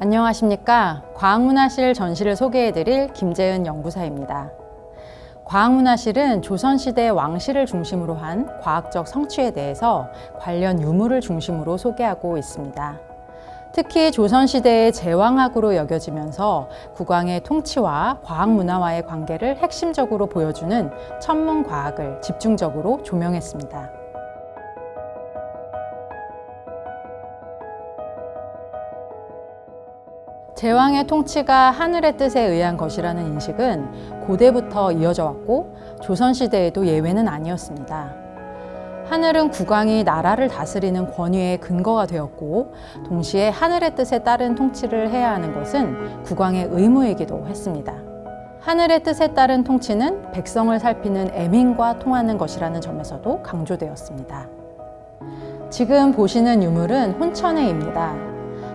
안녕하십니까. 과학문화실 전시를 소개해드릴 김재은 연구사입니다. 과학문화실은 조선시대 왕실을 중심으로 한 과학적 성취에 대해서 관련 유물을 중심으로 소개하고 있습니다. 특히 조선시대의 제왕학으로 여겨지면서 국왕의 통치와 과학문화와의 관계를 핵심적으로 보여주는 천문과학을 집중적으로 조명했습니다. 제왕의 통치가 하늘의 뜻에 의한 것이라는 인식은 고대부터 이어져 왔고 조선시대에도 예외는 아니었습니다. 하늘은 국왕이 나라를 다스리는 권위의 근거가 되었고 동시에 하늘의 뜻에 따른 통치를 해야 하는 것은 국왕의 의무이기도 했습니다. 하늘의 뜻에 따른 통치는 백성을 살피는 애민과 통하는 것이라는 점에서도 강조되었습니다. 지금 보시는 유물은 혼천회입니다.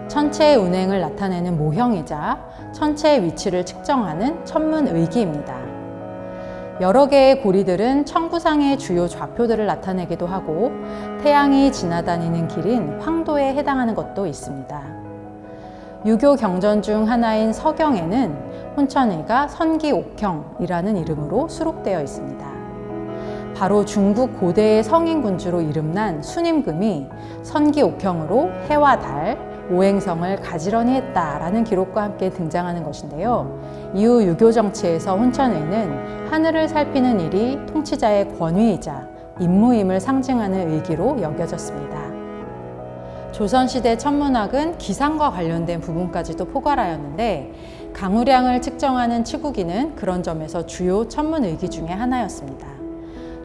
천체의 운행을 나타내는 모형이자 천체의 위치를 측정하는 천문의기입니다. 여러 개의 고리들은 천구상의 주요 좌표들을 나타내기도 하고 태양이 지나다니는 길인 황도에 해당하는 것도 있습니다. 유교 경전 중 하나인 서경에는 혼천의가 선기옥형이라는 이름으로 수록되어 있습니다. 바로 중국 고대의 성인군주로 이름난 순임금이 선기옥형으로 해와 달, 오행성을 가지런히 했다라는 기록과 함께 등장하는 것인데요. 이후 유교 정치에서 혼천의는 하늘을 살피는 일이 통치자의 권위이자 임무임을 상징하는 의기로 여겨졌습니다. 조선시대 천문학은 기상과 관련된 부분까지도 포괄하였는데 강우량을 측정하는 치국이는 그런 점에서 주요 천문의기 중에 하나였습니다.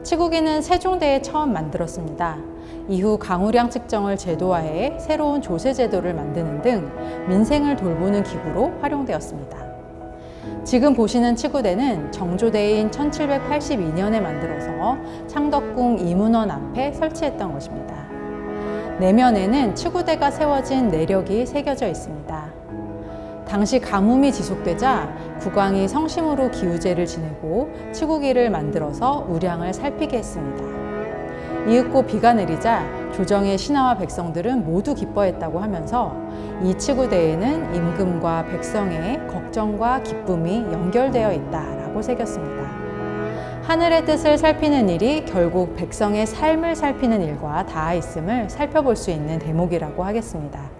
치국이는 세종대에 처음 만들었습니다. 이후 강우량 측정을 제도화해 새로운 조세제도를 만드는 등 민생을 돌보는 기구로 활용되었습니다. 지금 보시는 치구대는 정조대인 1782년에 만들어서 창덕궁 이문원 앞에 설치했던 것입니다. 내면에는 치구대가 세워진 내력이 새겨져 있습니다. 당시 가뭄이 지속되자 국왕이 성심으로 기우제를 지내고 치구기를 만들어서 우량을 살피게 했습니다. 이윽고 비가 내리자 조정의 신하와 백성들은 모두 기뻐했다고 하면서 이 치구대에는 임금과 백성의 걱정과 기쁨이 연결되어 있다라고 새겼습니다. 하늘의 뜻을 살피는 일이 결국 백성의 삶을 살피는 일과 닿아 있음을 살펴볼 수 있는 대목이라고 하겠습니다.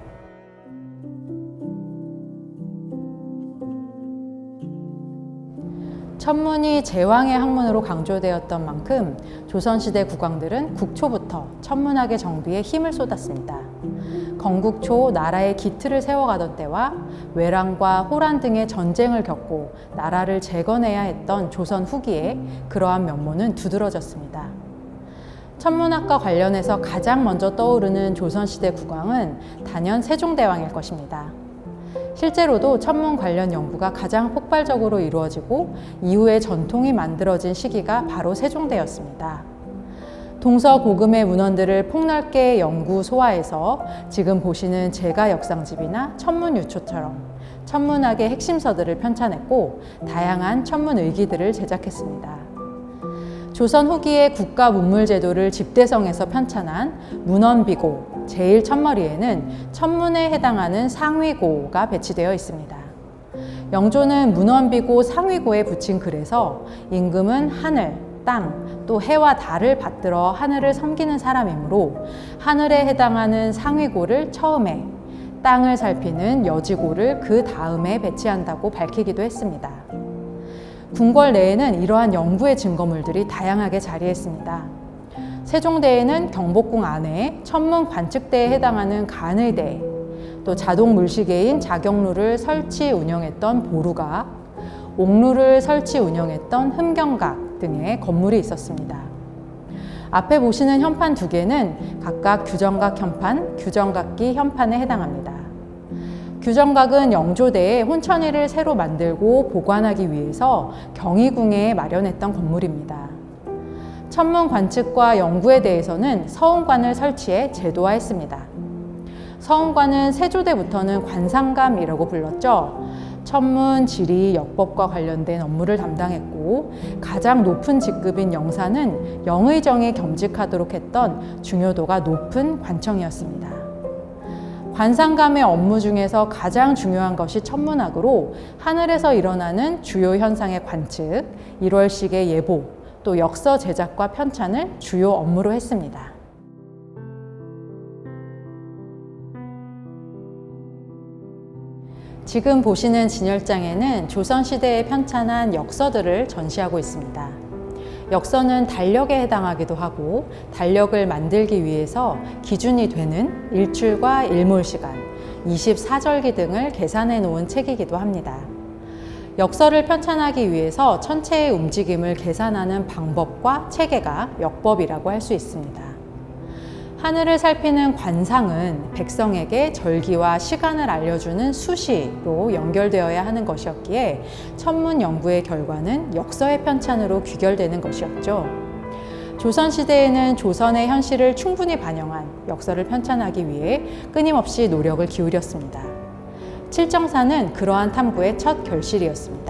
천문이 제왕의 학문으로 강조되었던 만큼 조선시대 국왕들은 국초부터 천문학의 정비에 힘을 쏟았습니다. 건국 초 나라의 기틀을 세워가던 때와 외랑과 호란 등의 전쟁을 겪고 나라를 재건해야 했던 조선 후기에 그러한 면모는 두드러졌습니다. 천문학과 관련해서 가장 먼저 떠오르는 조선시대 국왕은 단연 세종대왕일 것입니다. 실제로도 천문 관련 연구가 가장 폭발적으로 이루어지고 이후에 전통이 만들어진 시기가 바로 세종대였습니다. 동서고금의 문헌들을 폭넓게 연구 소화해서 지금 보시는 제가역상집이나 천문유초처럼 천문학의 핵심서들을 편찬했고 다양한 천문의기들을 제작했습니다. 조선 후기의 국가문물제도를 집대성에서 편찬한 문헌비고 제1천머리에는 천문에 해당하는 상위고가 배치되어 있습니다. 영조는 문헌비고 상위고에 붙인 글에서 임금은 하늘, 땅, 또 해와 달을 받들어 하늘을 섬기는 사람이므로 하늘에 해당하는 상위고를 처음에, 땅을 살피는 여지고를 그 다음에 배치한다고 밝히기도 했습니다. 궁궐 내에는 이러한 연구의 증거물들이 다양하게 자리했습니다. 세종대에는 경복궁 안에 천문관측대에 해당하는 간의대, 또 자동물시계인 자경루를 설치 운영했던 보루각, 옥루를 설치 운영했던 흠경각 등의 건물이 있었습니다. 앞에 보시는 현판 두 개는 각각 규정각 현판, 규정각기 현판에 해당합니다. 규정각은 영조대에 혼천의를 새로 만들고 보관하기 위해서 경희궁에 마련했던 건물입니다. 천문 관측과 연구에 대해서는 서운관을 설치해 제도화했습니다. 서운관은 세조대부터는 관상감이라고 불렀죠. 천문, 지리, 역법과 관련된 업무를 담당했고 가장 높은 직급인 영사는 영의정에 겸직하도록 했던 중요도가 높은 관청이었습니다. 관상감의 업무 중에서 가장 중요한 것이 천문학으로 하늘에서 일어나는 주요 현상의 관측, 일월식의 예보, 또 역서 제작과 편찬을 주요 업무로 했습니다. 지금 보시는 진열장에는 조선시대에 편찬한 역서들을 전시하고 있습니다. 역서는 달력에 해당하기도 하고 달력을 만들기 위해서 기준이 되는 일출과 일몰시간, 24절기 등을 계산해 놓은 책이기도 합니다. 역서를 편찬하기 위해서 천체의 움직임을 계산하는 방법과 체계가 역법이라고 할 수 있습니다. 하늘을 살피는 관상은 백성에게 절기와 시간을 알려주는 수시로 연결되어야 하는 것이었기에 천문 연구의 결과는 역서의 편찬으로 귀결되는 것이었죠. 조선시대에는 조선의 현실을 충분히 반영한 역서를 편찬하기 위해 끊임없이 노력을 기울였습니다. 칠정사는 그러한 탐구의 첫 결실이었습니다.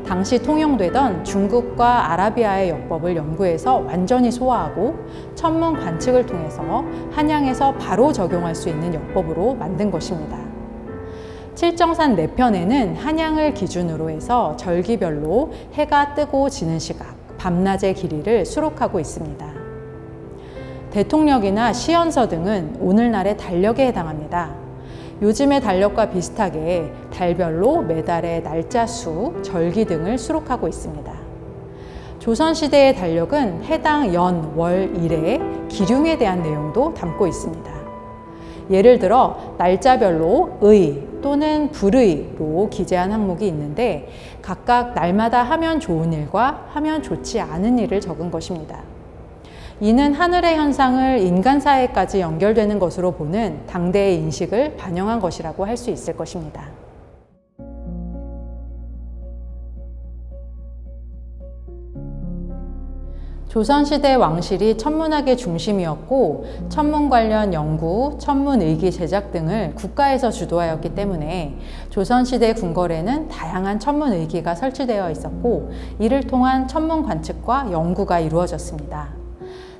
당시 통용되던 중국과 아라비아의 역법을 연구해서 완전히 소화하고 천문 관측을 통해서 한양에서 바로 적용할 수 있는 역법으로 만든 것입니다. 칠정산 4편에는 한양을 기준으로 해서 절기별로 해가 뜨고 지는 시각, 밤낮의 길이를 수록하고 있습니다. 대통령이나 시연서 등은 오늘날의 달력에 해당합니다. 요즘의 달력과 비슷하게 달별로 매달의 날짜 수, 절기 등을 수록하고 있습니다. 조선시대의 달력은 해당 연, 월, 일의 기륭에 대한 내용도 담고 있습니다. 예를 들어 날짜별로 의 또는 불의로 기재한 항목이 있는데 각각 날마다 하면 좋은 일과 하면 좋지 않은 일을 적은 것입니다. 이는 하늘의 현상을 인간사회까지 연결되는 것으로 보는 당대의 인식을 반영한 것이라고 할 수 있을 것입니다. 조선시대 왕실이 천문학의 중심이었고 천문 관련 연구, 천문의기 제작 등을 국가에서 주도하였기 때문에 조선시대 궁궐에는 다양한 천문의기가 설치되어 있었고 이를 통한 천문 관측과 연구가 이루어졌습니다.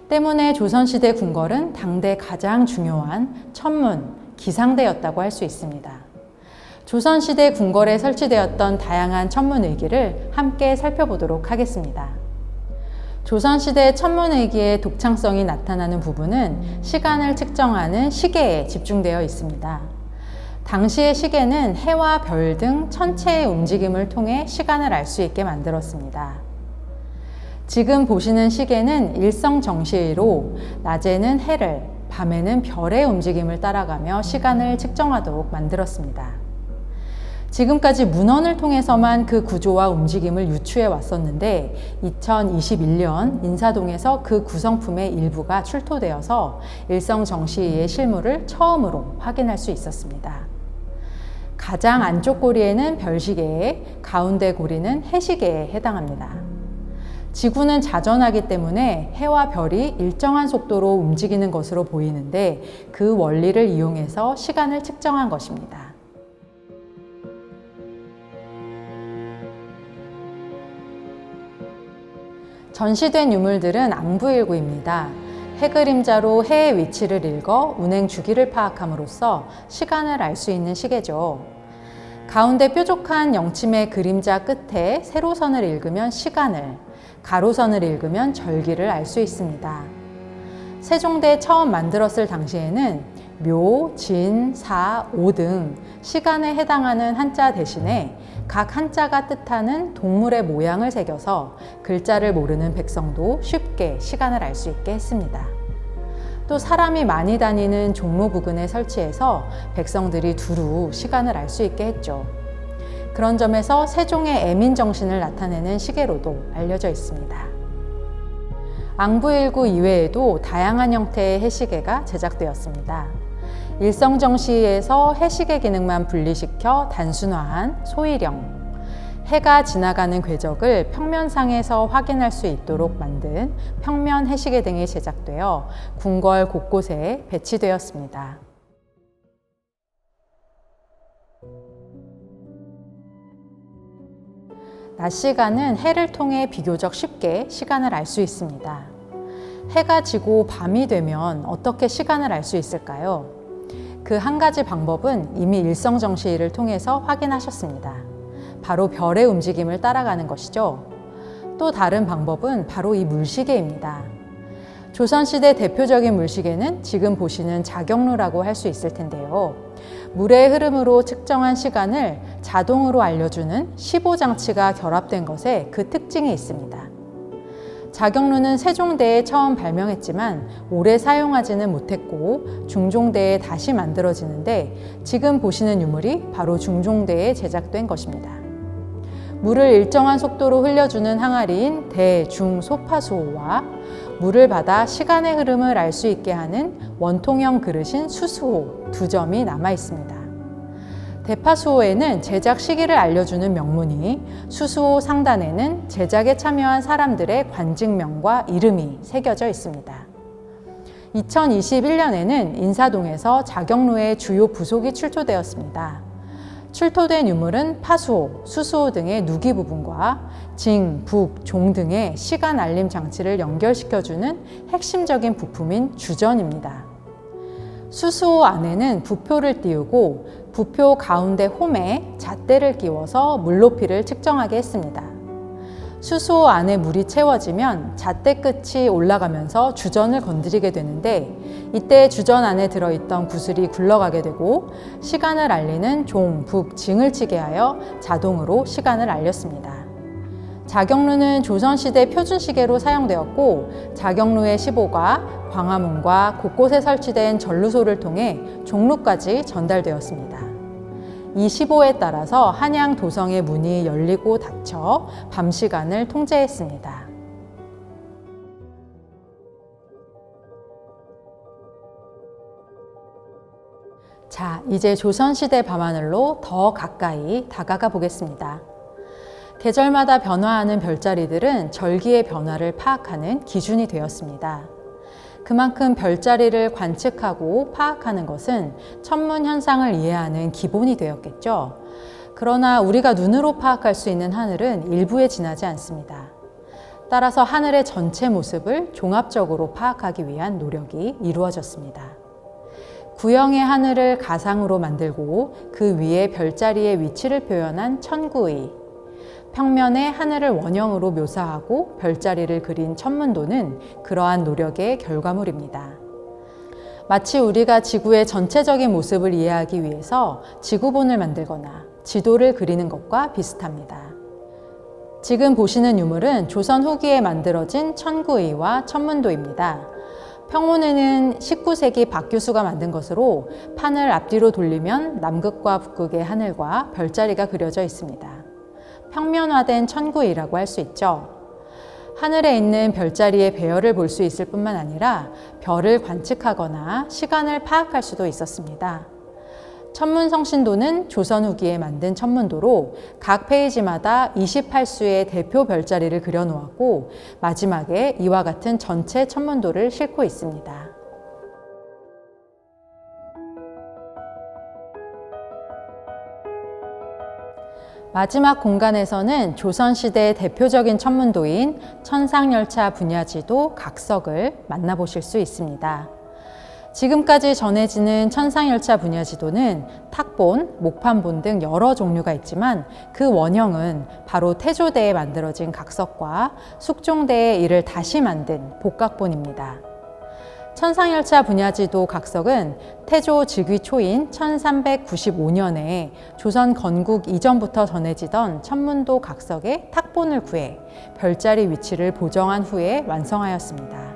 때문에 조선시대 궁궐은 당대 가장 중요한 천문, 기상대였다고 할 수 있습니다. 조선시대 궁궐에 설치되었던 다양한 천문의기를 함께 살펴보도록 하겠습니다. 조선시대 천문의기의 독창성이 나타나는 부분은 시간을 측정하는 시계에 집중되어 있습니다. 당시의 시계는 해와 별 등 천체의 움직임을 통해 시간을 알 수 있게 만들었습니다. 지금 보시는 시계는 일성정시로 낮에는 해를, 밤에는 별의 움직임을 따라가며 시간을 측정하도록 만들었습니다. 지금까지 문헌을 통해서만 그 구조와 움직임을 유추해 왔었는데 2021년 인사동에서 그 구성품의 일부가 출토되어서 일성정시의 실물을 처음으로 확인할 수 있었습니다. 가장 안쪽 고리에는 별시계에, 가운데 고리는 해시계에 해당합니다. 지구는 자전하기 때문에 해와 별이 일정한 속도로 움직이는 것으로 보이는데 그 원리를 이용해서 시간을 측정한 것입니다. 전시된 유물들은 앙부일구입니다. 해그림자로 해의 위치를 읽어 운행 주기를 파악함으로써 시간을 알 수 있는 시계죠. 가운데 뾰족한 영침의 그림자 끝에 세로선을 읽으면 시간을, 가로선을 읽으면 절기를 알 수 있습니다. 세종대 처음 만들었을 당시에는 묘, 진, 사, 오 등 시간에 해당하는 한자 대신에 각 한자가 뜻하는 동물의 모양을 새겨서 글자를 모르는 백성도 쉽게 시간을 알 수 있게 했습니다. 또 사람이 많이 다니는 종로 부근에 설치해서 백성들이 두루 시간을 알 수 있게 했죠. 그런 점에서 세종의 애민정신을 나타내는 시계로도 알려져 있습니다. 앙부일구 이외에도 다양한 형태의 해시계가 제작되었습니다. 일성정시에서 해시계 기능만 분리시켜 단순화한 소일형, 해가 지나가는 궤적을 평면상에서 확인할 수 있도록 만든 평면 해시계 등이 제작되어 궁궐 곳곳에 배치되었습니다. 낮 시간은 해를 통해 비교적 쉽게 시간을 알 수 있습니다. 해가 지고 밤이 되면 어떻게 시간을 알 수 있을까요? 그 한 가지 방법은 이미 일성정시일을 통해서 확인하셨습니다. 바로 별의 움직임을 따라가는 것이죠. 또 다른 방법은 바로 이 물시계입니다. 조선시대 대표적인 물시계는 지금 보시는 자경루라고 할 수 있을 텐데요. 물의 흐름으로 측정한 시간을 자동으로 알려주는 15장치가 결합된 것에 그 특징이 있습니다. 자경루는 세종대에 처음 발명했지만 오래 사용하지는 못했고 중종대에 다시 만들어지는데 지금 보시는 유물이 바로 중종대에 제작된 것입니다. 물을 일정한 속도로 흘려주는 항아리인 대, 중, 소파수호와 물을 받아 시간의 흐름을 알 수 있게 하는 원통형 그릇인 수수호 두 점이 남아 있습니다. 대파수호에는 제작 시기를 알려주는 명문이, 수수호 상단에는 제작에 참여한 사람들의 관직명과 이름이 새겨져 있습니다. 2021년에는 인사동에서 자경루의 주요 부속이 출토되었습니다. 출토된 유물은 파수호, 수수호 등의 누기 부분과 징, 북, 종 등의 시간 알림 장치를 연결시켜주는 핵심적인 부품인 주전입니다. 수수호 안에는 부표를 띄우고 부표 가운데 홈에 잣대를 끼워서 물높이를 측정하게 했습니다. 수수호 안에 물이 채워지면 잣대 끝이 올라가면서 주전을 건드리게 되는데 이때 주전 안에 들어있던 구슬이 굴러가게 되고 시간을 알리는 종, 북, 징을 치게 하여 자동으로 시간을 알렸습니다. 자경루는 조선시대 표준시계로 사용되었고 자경루의 15가 광화문과 곳곳에 설치된 전루소를 통해 종루까지 전달되었습니다. 이 15에 따라서 한양 도성의 문이 열리고 닫혀 밤 시간을 통제했습니다. 자, 이제 조선시대 밤하늘로 더 가까이 다가가 보겠습니다. 계절마다 변화하는 별자리들은 절기의 변화를 파악하는 기준이 되었습니다. 그만큼 별자리를 관측하고 파악하는 것은 천문 현상을 이해하는 기본이 되었겠죠. 그러나 우리가 눈으로 파악할 수 있는 하늘은 일부에 지나지 않습니다. 따라서 하늘의 전체 모습을 종합적으로 파악하기 위한 노력이 이루어졌습니다. 구형의 하늘을 가상으로 만들고 그 위에 별자리의 위치를 표현한 천구의, 평면에 하늘을 원형으로 묘사하고 별자리를 그린 천문도는 그러한 노력의 결과물입니다. 마치 우리가 지구의 전체적인 모습을 이해하기 위해서 지구본을 만들거나 지도를 그리는 것과 비슷합니다. 지금 보시는 유물은 조선 후기에 만들어진 천구의와 천문도입니다. 평온에는 19세기 박규수가 만든 것으로 판을 앞뒤로 돌리면 남극과 북극의 하늘과 별자리가 그려져 있습니다. 평면화된 천구의라고 할 수 있죠. 하늘에 있는 별자리의 배열을 볼 수 있을 뿐만 아니라 별을 관측하거나 시간을 파악할 수도 있었습니다. 천문성신도는 조선 후기에 만든 천문도로 각 페이지마다 28수의 대표 별자리를 그려놓았고 마지막에 이와 같은 전체 천문도를 싣고 있습니다. 마지막 공간에서는 조선시대의 대표적인 천문도인 천상열차 분야지도 각석을 만나보실 수 있습니다. 지금까지 전해지는 천상열차 분야지도는 탁본, 목판본 등 여러 종류가 있지만 그 원형은 바로 태조대에 만들어진 각석과 숙종대에 이를 다시 만든 복각본입니다. 천상열차 분야지도 각석은 태조 즉위 초인 1395년에 조선 건국 이전부터 전해지던 천문도 각석의 탁본을 구해 별자리 위치를 보정한 후에 완성하였습니다.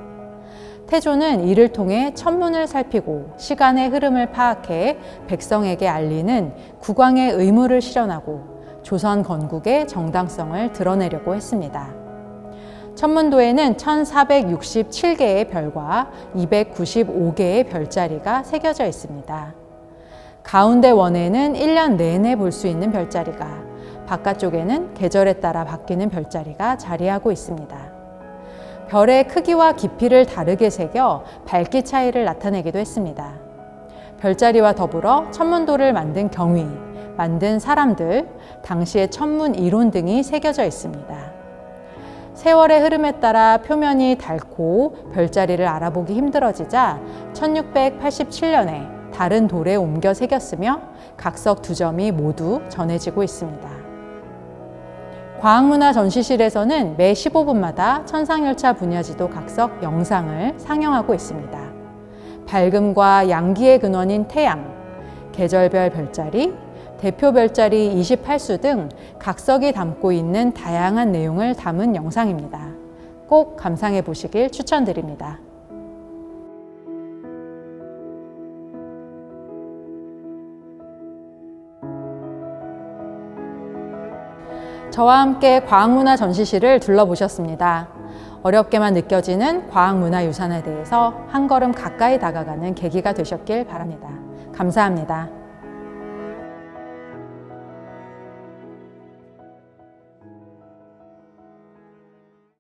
태조는 이를 통해 천문을 살피고 시간의 흐름을 파악해 백성에게 알리는 국왕의 의무를 실현하고 조선 건국의 정당성을 드러내려고 했습니다. 천문도에는 1467개의 별과 295개의 별자리가 새겨져 있습니다. 가운데 원에는 1년 내내 볼 수 있는 별자리가, 바깥쪽에는 계절에 따라 바뀌는 별자리가 자리하고 있습니다. 별의 크기와 깊이를 다르게 새겨 밝기 차이를 나타내기도 했습니다. 별자리와 더불어 천문도를 만든 경위, 만든 사람들, 당시의 천문 이론 등이 새겨져 있습니다. 세월의 흐름에 따라 표면이 닳고 별자리를 알아보기 힘들어지자 1687년에 다른 돌에 옮겨 새겼으며 각석 2점이 모두 전해지고 있습니다. 과학문화 전시실에서는 매 15분마다 천상열차 분야지도 각석 영상을 상영하고 있습니다. 밝음과 양기의 근원인 태양, 계절별 별자리, 대표 별자리 28수 등 각석이 담고 있는 다양한 내용을 담은 영상입니다. 꼭 감상해 보시길 추천드립니다. 저와 함께 과학문화 전시실을 둘러보셨습니다. 어렵게만 느껴지는 과학문화유산에 대해서 한 걸음 가까이 다가가는 계기가 되셨길 바랍니다. 감사합니다.